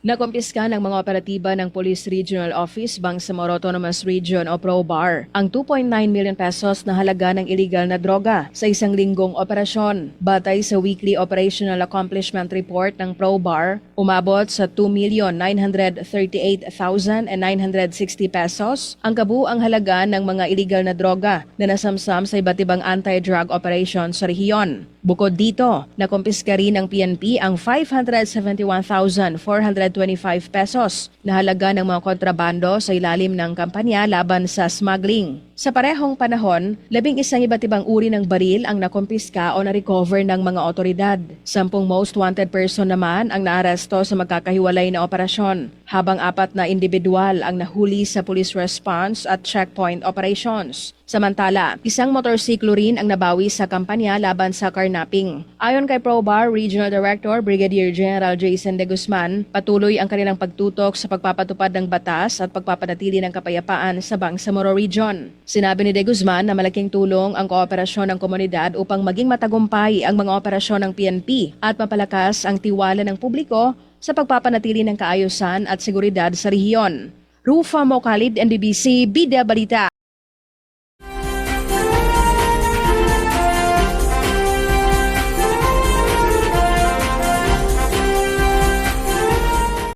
Nakumpiska ng mga operatiba ng Police Regional Office Bangsamoro Autonomous Region o PROBAR ang 2.9 million pesos na halaga ng illegal na droga sa isang linggong operasyon. Batay sa Weekly Operational Accomplishment Report ng PROBAR, umabot sa 2,938,960 pesos ang kabuang halaga ng mga illegal na droga na nasamsam sa iba't ibang anti-drug operations sa rehiyon. Bukod dito, nakumpiska rin ng PNP ang 571,425 pesos na halaga ng mga kontrabando sa ilalim ng kampanya laban sa smuggling. Sa parehong panahon, 11 iba't ibang uri ng baril ang nakumpiska o na-recover ng mga otoridad. 10 most wanted person naman ang naaresto sa magkakahiwalay na operasyon, habang 4 na individual ang nahuli sa police response at checkpoint operations. Samantala, isang motorsiklo rin ang nabawi sa kampanya laban sa carnapping. Ayon kay PROBAR Regional Director Brigadier General Jason De Guzman, patuloy ang kanilang pagtutok sa pagpapatupad ng batas at pagpapanatili ng kapayapaan sa Bangsamoro Region. Sinabi ni De Guzman na malaking tulong ang kooperasyon ng komunidad upang maging matagumpay ang mga operasyon ng PNP at mapalakas ang tiwala ng publiko sa pagpapanatili ng kaayusan at seguridad sa rehiyon. Rufa Mocalid, NBBC, Bida Balita.